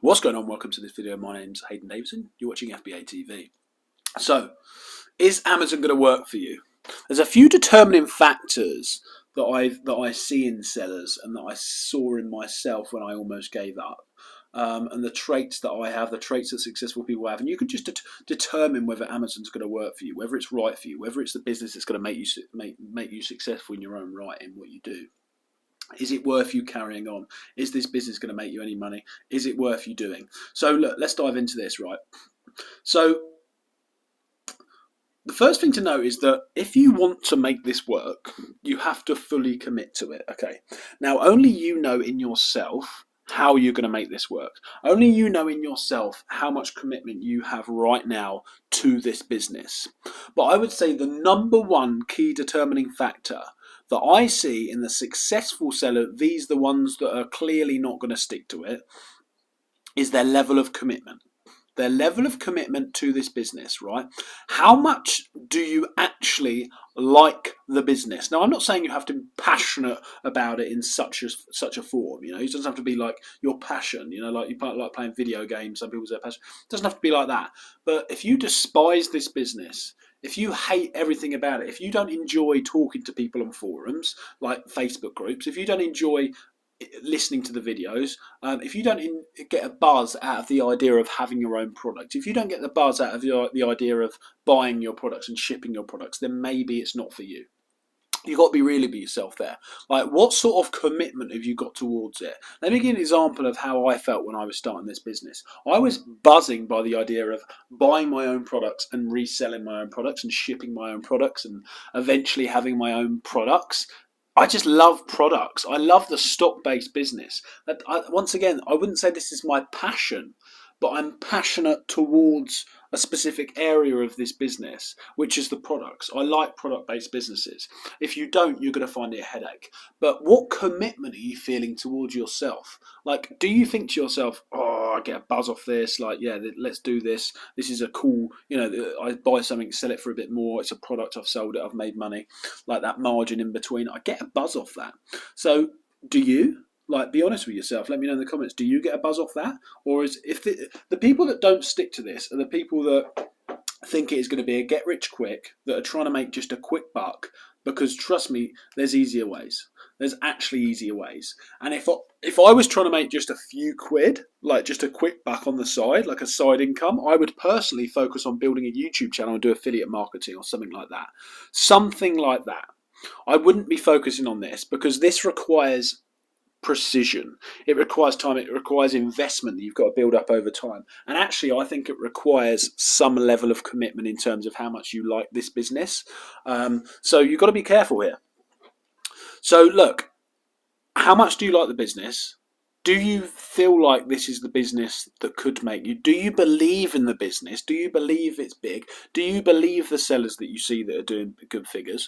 What's going on? Welcome to this video. My name's Hayden Davison. You're watching FBA TV. So, is Amazon going to work for you? There's a few determining factors that I see in sellers and that I saw in myself when I almost gave up. And the traits that I have, the traits that successful people have, and you can just determine whether Amazon's going to work for you, whether it's right for you, whether it's the business that's going to make you successful in your own right in what you do. Is it worth you carrying on? Is this business going to make you any money? Is it worth you doing? So look, let's dive into this, right? So the first thing to know is that if you want to make this work, you have to fully commit to it, okay? Now, only you know in yourself how you're going to make this work. Only you know in yourself how much commitment you have right now to this business. But I would say the number one key determining factor that I see in the successful seller, these the ones that are clearly not going to stick to it, is their level of commitment. Their level of commitment to this business, right? How much do you actually like the business? Now, I'm not saying you have to be passionate about it in such a form. You know, it doesn't have to be like your passion. You know, like you like playing video games. Some people say passion. It doesn't have to be like that. But if you despise this business, if you hate everything about it, if you don't enjoy talking to people on forums like Facebook groups, if you don't enjoy listening to the videos, if you don't get a buzz out of the idea of having your own product, if you don't get the buzz out of the idea of buying your products and shipping your products, then maybe it's not for you. You've got to really be yourself there. Like, what sort of commitment have you got towards it? Let me give you an example of how I felt when I was starting this business. I was buzzing by the idea of buying my own products and reselling my own products and shipping my own products and eventually having my own products. I just love products. I love the stock-based business. Once again, I wouldn't say this is my passion, but I'm passionate towards a specific area of this business, which is the products. I like product-based businesses. If you don't, you're going to find it a headache. But what commitment are you feeling towards yourself? Like, do you think to yourself, oh, I get a buzz off this, like, yeah, let's do this. This is a cool, I buy something, sell it for a bit more. It's a product, I've sold it, I've made money. Like that margin in between, I get a buzz off that. So do you? Like, be honest with yourself. Let me know in the comments. Do you get a buzz off that? Or is if the people that don't stick to this are the people that think it is going to be a get rich quick, that are trying to make just a quick buck? Because trust me, there's easier ways. There's actually easier ways. And if I was trying to make just a few quid, like just a quick buck on the side, like a side income, I would personally focus on building a YouTube channel and do affiliate marketing or something like that. Something like that. I wouldn't be focusing on this because this requires precision. It requires time. It requires investment that you've got to build up over time. And actually, I think it requires some level of commitment in terms of how much you like this business. So you've got to be careful here. So look, how much do you like the business? Do you feel like this is the business that could make you? Do you believe in the business? Do you believe it's big? Do you believe the sellers that you see that are doing good figures?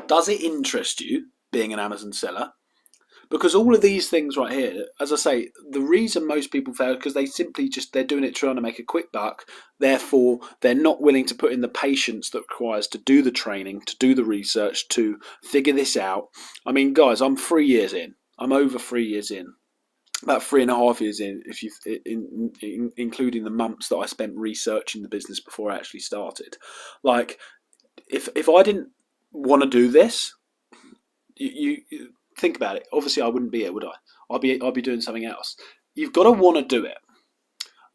Does it interest you being an Amazon seller? Because all of these things right here, as I say, the reason most people fail is because they're doing it trying to make a quick buck. Therefore, they're not willing to put in the patience that requires to do the training, to do the research, to figure this out. I mean, guys, I'm 3 years in. I'm over 3 years in. About 3.5 years in, if you including the months that I spent researching the business before I actually started. Like, if I didn't want to do this, you think about it. Obviously, I wouldn't be here, would I? I'd be doing something else. You've got to want to do it.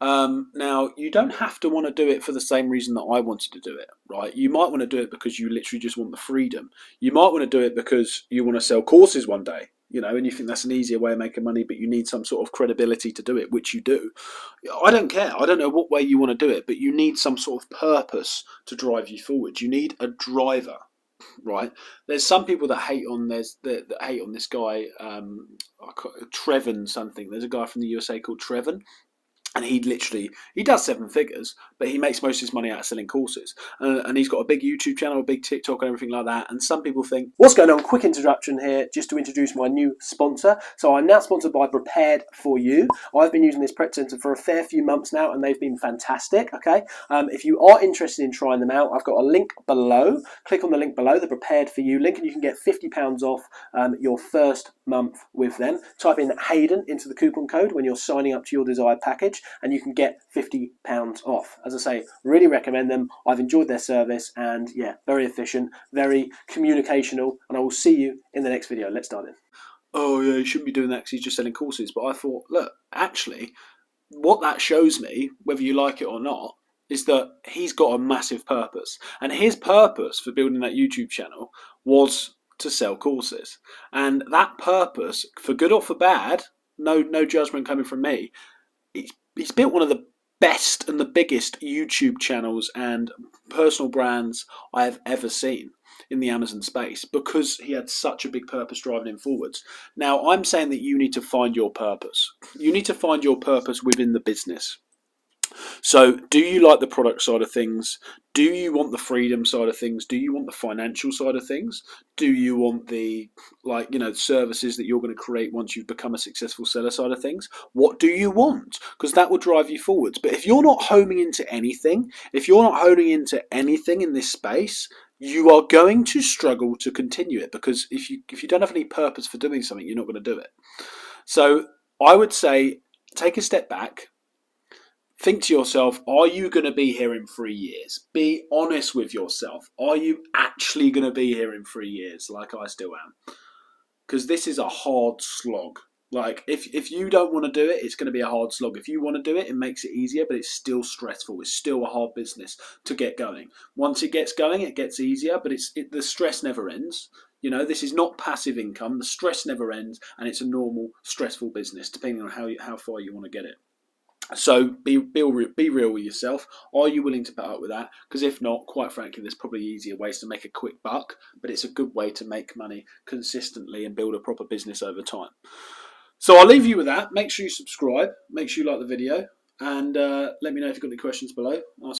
Now, you don't have to want to do it for the same reason that I wanted to do it, right? You might want to do it because you literally just want the freedom. You might want to do it because you want to sell courses one day, and you think that's an easier way of making money, but you need some sort of credibility to do it, which you do. I don't care. I don't know what way you want to do it, but you need some sort of purpose to drive you forward. You need a driver. Right, there's some people that hate on this guy, Trevin something. There's a guy from the USA called Trevin. And he does 7 figures, but he makes most of his money out of selling courses. And he's got a big YouTube channel, a big TikTok, and everything like that. And some people think, what's going on? Quick introduction here, just to introduce my new sponsor. So I'm now sponsored by Prepared For You. I've been using this prep center for a fair few months now, and they've been fantastic. Okay, if you are interested in trying them out, I've got a link below. Click on the link below, the Prepared For You link, and you can get £50 off your first month with them. Type in Hayden into the coupon code when you're signing up to your desired package, and you can get £50 off. As I say, really recommend them. I've enjoyed their service, and yeah, very efficient, very communicational, and I will see you in the next video. Let's dive in. Oh yeah, you shouldn't be doing that because he's just selling courses. But I thought, look, actually, what that shows me, whether you like it or not, is that he's got a massive purpose. And his purpose for building that YouTube channel was to sell courses. And that purpose, for good or for bad, no judgment coming from me, he's built one of the best and the biggest YouTube channels and personal brands I have ever seen in the Amazon space, because he had such a big purpose driving him forwards. Now, I'm saying that you need to find your purpose. You need to find your purpose within the business. So do you like the product side of things? Do you want the freedom side of things? Do you want the financial side of things? Do you want the services that you're going to create once you've become a successful seller side of things? What do you want? Because that will drive you forwards. But if you're not homing into anything, in this space, you are going to struggle to continue it, because if you don't have any purpose for doing something, you're not going to do it. So I would say, take a step back. Think to yourself, are you going to be here in 3 years? Be honest with yourself. Are you actually going to be here in 3 years, like I still am? Because this is a hard slog. Like, if you don't want to do it, it's going to be a hard slog. If you want to do it, it makes it easier, but it's still stressful. It's still a hard business to get going. Once it gets going, it gets easier, but the stress never ends. This is not passive income. The stress never ends, and it's a normal, stressful business, depending on how far you want to get it. So be real with yourself. Are you willing to put up with that? Because if not, quite frankly, there's probably easier ways to make a quick buck, but it's a good way to make money consistently and build a proper business over time. So I'll leave you with that. Make sure you subscribe. Make sure you like the video. And let me know if you've got any questions below.